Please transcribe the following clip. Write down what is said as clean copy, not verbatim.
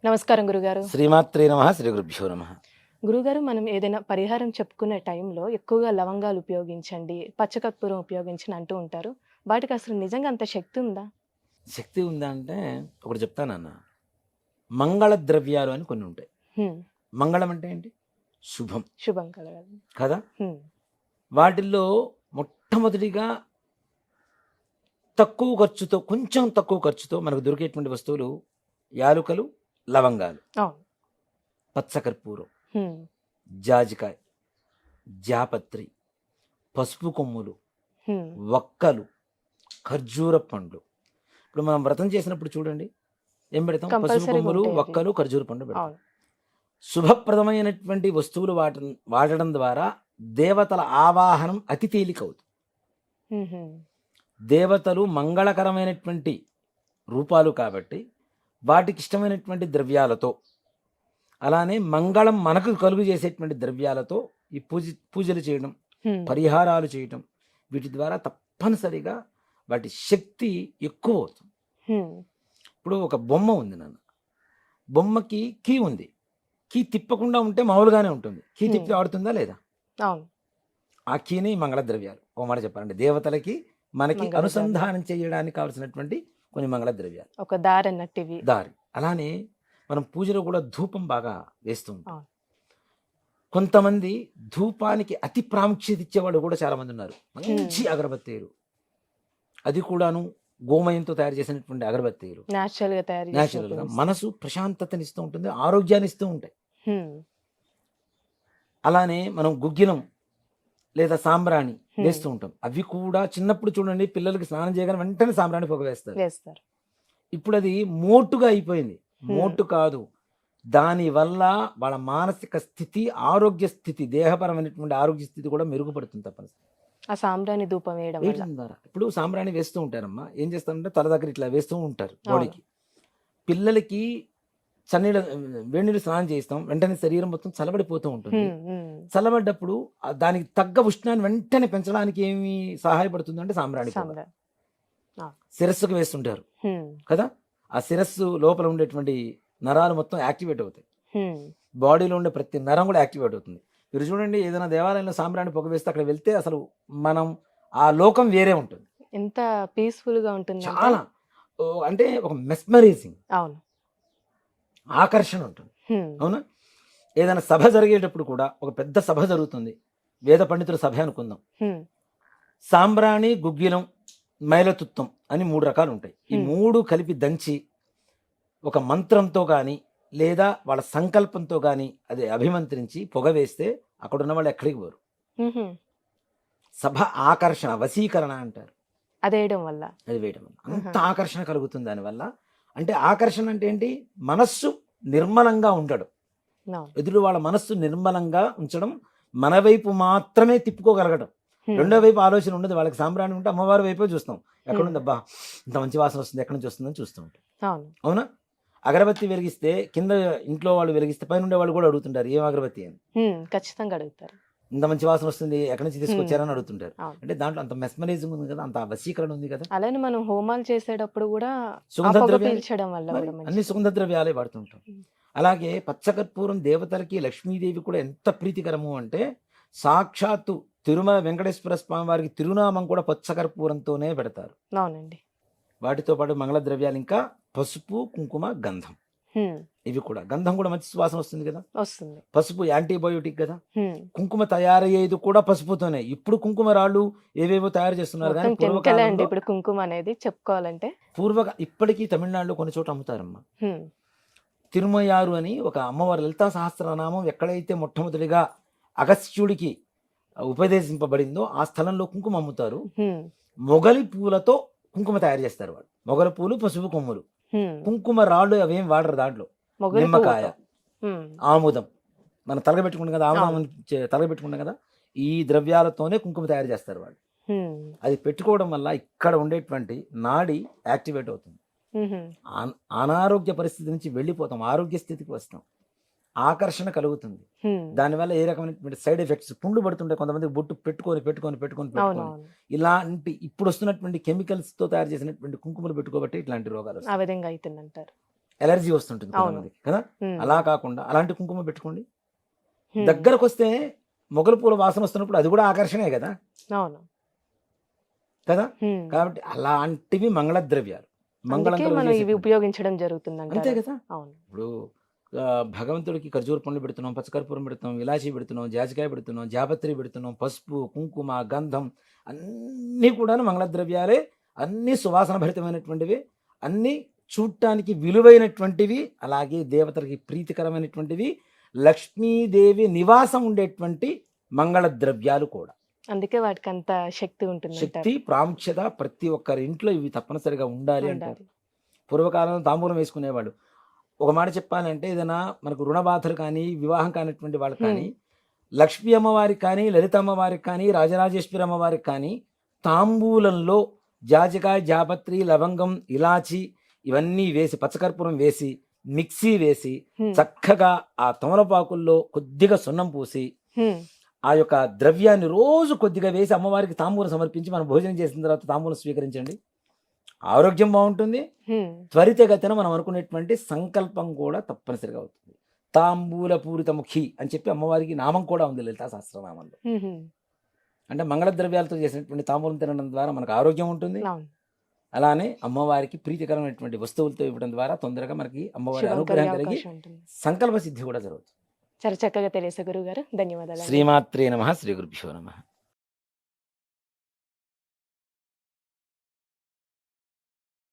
నమస్కారం గురుగారు. శ్రీమాత్రే నమః, శ్రీ గురుభ్యో నమః. గురుగారు, మనం ఏదైనా పరిహారం చెప్పుకునే టైంలో ఎక్కువగా లవంగాలు ఉపయోగించండి, పచ్చకర్పూరం ఉపయోగించండి అంటూ ఉంటారు. వాటికి అసలు నిజంగా అంత శక్తి ఉందా? శక్తి ఉందా అంటే ఒకటి చెప్తానన్న. మంగళ ద్రవ్యాలు అని కొన్ని ఉంటాయి. హ్మ్. మంగళం అంటే ఏంటి? శుభం శుభం కలగాలి. కదా. హ్మ్. వాటిల్లో మొట్టమొదటిగా తక్కువ ఖర్చుతో, కొంచెం తక్కువ ఖర్చుతో మనకు దొరికేటువంటి వస్తువులు యాలుకలు, లవంగాలు, అవును. పచ్చకర్పూరం, హ్మ్. జాజికాయ, జాపత్రి, పసుపు కొమ్ములు, హ్మ్. వక్కలు, ఖర్జూర పండ్లు. ఇప్పుడు మనం వ్రతం చేసినప్పుడు చూడండి, ఏం పెడతాం? పసుపు కంపల్సరీగా కొమ్ములు, ఉంటాయి అవి. వక్కలు, ఖర్జూర పండు పెడతాం. అవును. శుభప్రదమైనటువంటి వస్తువులు వాడడం ద్వారా దేవతల ఆవాహనం అతి తేలికవుతుంది. హుహు. దేవతలు మంగళకరమైనటువంటి రూపాలు కాబట్టి వాటికి ఇష్టమైనటువంటి ద్రవ్యాలతో, అలానే మంగళం మనకు కలుగు చేసేటువంటి ద్రవ్యాలతో ఈ పూజలు చేయడం, హ్మ్. పరిహారాలు చేయటం, వీటి ద్వారా తప్పనిసరిగా వాటి శక్తి ఎక్కువ అవుతుంది. హ్మ్. ఇప్పుడు ఒక బొమ్మ ఉంది నాన్న, బొమ్మకి కీ ఉంది. కీ తిప్పకుండా ఉంటే మామూలుగానే ఉంటుంది. కీ తిప్పి ఆడుతుందా లేదా? అవును. ఆ కీని మంగళ ద్రవ్యాలు. ఓ మాట చెప్పాలంటే దేవతలకి మనకి మంగళ అనుసంధానం చేయడానికి కావాల్సినటువంటి కొన్ని మంగళ ద్రవ్యాలు, ఒక దారి అన్నట్టు ఇవి. దారి. అలానే మనం పూజలో కూడా ధూపం బాగా వేస్తూ ఉంటాం. అవును. కొంతమంది ధూపానికి అతి ప్రాముఖ్యత ఇచ్చేవాళ్ళు కూడా చాలా మంది ఉన్నారు. మంచి అగరబత్తీలు, అది కూడాను గోమయంతో తయారు చేసినటువంటి అగరబత్తీలు, నేచురల్ గా తయారు చేసి న్యాచురల్గా ఉపయోగిస్తారు. మనసు ప్రశాంతతనిస్తూ ఉంటుంది, ఆరోగ్యాన్ని ఇస్తూ ఉంటాయి. హ్మ్. అలానే మనం గుగ్గిలం లేదా సాంబ్రాణి హ్మ్. వేస్తూ ఉంటాం. అవి కూడా చిన్నప్పుడు చూడండి, పిల్లలకి స్నానం చేయగానే వెంటనే సాంబ్రాణి పొగ వేస్తారు. వేస్తారు. ఇప్పుడు అది మోటుగా అయిపోయింది. హ్మ్. మోటు కాదు, దానివల్ల వాళ్ళ మానసిక స్థితి, ఆరోగ్య స్థితి, దేహపరమైనటువంటి ఆరోగ్య స్థితి కూడా మెరుగుపడుతుంది తప్పనిసరి ఆ సాంబ్రాణి ధూపం వేయడం వల్ల. వేయటం ద్వారా. ఇప్పుడు సాంబ్రాణి వేస్తూ ఉంటారమ్మా, ఏం చేస్తారంటే తల దగ్గర ఇట్లా వేస్తూ ఉంటారు అవును. బాడీకి. పిల్లలకి చన్నీళ్ళ వేడి నీళ్ళు స్నానం చేస్తాం, వెంటనే శరీరం మొత్తం చల్లబడిపోతూ ఉంటుంది. హ్మ్. హ్మ్. చల్లబడ్డప్పుడు దానికి తగ్గ ఉష్ణాన్ని వెంటనే పెంచడానికి ఏమి సహాయపడుతుంది అంటే సాంబ్రాణి పొగ. సాంబ్రాణి. అవును. శిరస్సుకు వేస్తుంటారు హ్మ్. కదా. ఆ శిరస్సు లోపల ఉండేటువంటి నరాలు మొత్తం యాక్టివేట్ అవుతాయి. హ్మ్. బాడీలో ఉండే ప్రతి నరం కూడా యాక్టివేట్ అవుతుంది. మీరు చూడండి, ఏదైనా దేవాలయంలో సాంబ్రాణి పొగ వేస్తే అక్కడ వెళ్తే అసలు మనం ఆ లోకం వేరే ఉంటుంది. ఎంత పీస్‌ఫుల్ గా ఉంటుందంటే. చాలా అంటే ఒక మెస్మరైజింగ్ అవును. ఆకర్షణ ఉంటుంది. హ్మ్. అవునా. ఏదైనా సభ జరిగేటప్పుడు కూడా, ఒక పెద్ద సభ జరుగుతుంది, వేద పండితుల సభ అనుకుందాం. హ్మ్. సాంబ్రాణి, గుగ్గిలం, మైలతుత్వం అని 3 రకాలు ఉంటాయి. ఈ 3 కలిపి దంచి ఒక మంత్రంతో కానీ లేదా వాళ్ళ సంకల్పంతో కానీ అది అభిమంత్రించి పొగ వేస్తే అక్కడ ఉన్న వాళ్ళు ఎక్కడికి పోరు. హుహు. సభ ఆకర్షణ, వశీకరణ అంటారు. అదేయడం వల్ల. అది వేయడం వల్ల అంత ఆకర్షణ కలుగుతుంది. దానివల్ల అంటే ఆకర్షణ అంటే ఏంటి? మనస్సు నిర్మలంగా ఉండడం, అవును. ఎదురు వాళ్ళ మనస్సు నిర్మలంగా ఉంచడం, మన వైపు మాత్రమే తిప్పుకోగలగడం. రెండో వైపు ఆలోచన ఉండదు వాళ్ళకి. సాంబ్రాణి ఉంటే అమ్మవారి వైపే చూస్తాం, ఎక్కడుంది అబ్బా ఇంత మంచి వాసన వస్తుంది, ఎక్కడి నుంచి వస్తుందని చూస్తూ ఉంటాం. అవును. అవునా. అగరబత్తి వెలిగిస్తే కింద ఇంట్లో వాళ్ళు వెలిగిస్తే పైన ఉండే వాళ్ళు కూడా అడుగుతుంటారు, ఏం అగరబత్తి అని. ఖచ్చితంగా అడుగుతారు. ఇంత మంచి వాసన వస్తుంది, ఎక్కడి నుంచి తీసుకొచ్చారని అడుగుతుంటారు. అవును. అంటే దాంట్లో అంత మెస్మరైజింగ్ ఉంది కదా, అంత వశీకరణ ఉంది కదా. అలానే మనం హోమాలు చేసేటప్పుడు కూడా ఆ సుగంధ పొగ ద్రవ్యాలు, పీల్చడం వల్ల మరి కూడా అన్ని మంచిది. సుగంధ ద్రవ్యాలే వాడుతుంటాం. హ్మ్. అలాగే పచ్చకర్పూరం దేవతలకి, లక్ష్మీదేవి కూడా ఎంత ప్రీతికరము అంటే, సాక్షాత్తు తిరుమల వెంకటేశ్వర స్వామి వారికి తిరునామం కూడా పచ్చకర్పూరంతోనే పెడతారు. అవునండి. వాటితో పాటు మంగళ ద్రవ్యాలు ఇంకా పసుపు, కుంకుమ, గంధం. ఇవి కూడా, గంధం కూడా మంచి సువాసన వస్తుంది కదా. వస్తుంది. పసుపు యాంటీబయోటిక్ కదా. కుంకుమ తయారయ్యేది కూడా పసుపుతోనే. ఇప్పుడు కుంకుమ రాళ్ళు ఏవేవో తయారు చేస్తున్నారు కానీ మొత్తం కెమికలే అండి పూర్వకాలంలో, ఇప్పుడు కుంకుమ అనేది చెప్పుకోవాలంటే. ఇప్పటికీ తమిళనాడులో కొన్ని చోట్ల అమ్ముతారమ్మా. తిరుమయారు అని ఒక అమ్మవారి లలితా సహస్రనామం ఎక్కడైతే మొట్టమొదటిగా అగస్త్యుడికి ఉపదేశింపబడిందో ఆ స్థలంలో కుంకుమ అమ్ముతారు. మొగలి పూలతో కుంకుమ తయారు చేస్తారు వాళ్ళు. మొగల పూలు, పసుపు కొమ్ములు, కుంకుమ రాళ్ళు అవేం వాడరు దాంట్లో. నిమ్మకాయ, ఆముదం, మనం తలగబెట్టుకుంటాం కదా, ఆముదం తలగబెట్టుకుంటాం కదా, ఈ ద్రవ్యాలతోనే కుంకుమ తయారు చేస్తారు వాళ్ళు. అది పెట్టుకోవడం వల్ల ఇక్కడ ఉండేటువంటి నాడి యాక్టివేట్ అవుతుంది. అనారోగ్య పరిస్థితి నుంచి వెళ్ళిపోతాం, ఆరోగ్య స్థితికి వస్తాం, ఆకర్షణ కలుగుతుంది. దానివల్ల ఏ రకమైనటువంటి సైడ్ ఎఫెక్ట్స్, పుండ్లు పడుతుంటాయి కొంతమంది, బొట్టు పెట్టుకొని ఇలాంటి ఇప్పుడు వస్తున్నటువంటి కెమికల్స్ తో తయారు చేసినటువంటి కుంకుమలు పెట్టుకోబట్టి ఇట్లాంటి రోగాలు ఆ విధంగా అవుతుందంటారు. ఎలర్జీ వస్తుంటుంది అవును. కొంతమందికి కదా. హ్మ్. అలా కాకుండా అలాంటి కుంకుమ పెట్టుకోండి. హ్మ్. దగ్గరకు వస్తే మొగలు పూల వాసన వస్తున్నప్పుడు అది కూడా ఆకర్షణే కదా అవును. కదా. హ్మ్. కాబట్టి అలాంటివి మంగళ ద్రవ్యాలు మంగళం అందుకే మనం ఇవి కలుగజేసేటువంటి. ఉపయోగించడం అంతే జరుగుతుందంటారు. కదా. అవును. ఇప్పుడు భగవంతుడికి ఖర్జూర పండ్లు పెడుతున్నాం, పచ్చకర్పూరం పెడుతున్నాం, ఇలాచీ పెడుతున్నాం, జాజికాయ పెడుతున్నాం, జాపత్రి పెడుతున్నాం, పసుపు, కుంకుమ, గంధం అన్నీ కూడా మంగళ ద్రవ్యాలే. అన్నీ సువాసన భరితమైనటువంటివి, అన్నీ చూడటానికి విలువైనటువంటివి, అలాగే దేవతలకి ప్రీతికరమైనటువంటివి, లక్ష్మీదేవి నివాసం ఉండేటువంటి మంగళ ద్రవ్యాలు కూడా. అందుకే వాటికంత శక్తి ఉంటుందంటారు. శక్తి ప్రాముఖ్యత ప్రతి ఒక్కరి ఇంట్లో ఇవి తప్పనిసరిగా ఉండాలి అంటారు. ఉండాలి. పూర్వకాలంలో తాంబూలం వేసుకునేవాళ్ళు. ఒక మాట చెప్పాలంటే ఏదైనా మనకు రుణ బాధలు కానీ, వివాహం కానిటువంటి వాళ్ళకి కానీ, లక్ష్మీ అమ్మవారికి కానీ, లలిత అమ్మవారికి కానీ, రాజరాజేశ్వరి అమ్మవారికి కానీ తాంబూలంలో జాజికాయ, జాపత్రి, లవంగం, ఇలాచి ఇవన్నీ వేసి, పచ్చకర్పూరం వేసి, మిక్సీ వేసి, హ్మ్. చక్కగా ఆ తమలపాకుల్లో కొద్దిగా సున్నం పూసి, హ్మ్. ఆ యొక్క ద్రవ్యాన్ని రోజు కొద్దిగా వేసి అమ్మవారికి తాంబూలం సమర్పించి మనం భోజనం చేసిన తర్వాత తాంబూలం స్వీకరించండి. ఆరోగ్యం బాగుంటుంది. హ్మ్. త్వరితగతిన మనం అనుకునేటువంటి సంకల్పం కూడా తప్పనిసరిగా అవుతుంది. తాంబూల పూరితముఖి అని చెప్పి అమ్మవారికి నామం కూడా ఉంది లలితా సహస్రనామంలో. హుహు. అంటే మంగళ ద్రవ్యాలతో చేసినటువంటి తాంబూలం తినడం ద్వారా మనకు ఆరోగ్యం ఉంటుంది. అవును. అలానే అమ్మవారికి ప్రీతికరమైనటువంటి వస్తువులతో ఇవ్వడం ద్వారా తొందరగా మనకి అమ్మవారి శుభం అనుగ్రహం కలిగే కలిగి అవకాశం ఉంటుంది. సంకల్ప సిద్ధి కూడా జరుగుతుంది. చాలా చక్కగా తెలియసే గురువు గారు. ధన్యవాదాలు. శ్రీమాత్రే నమః. శ్రీ గురుభ్యో నమః.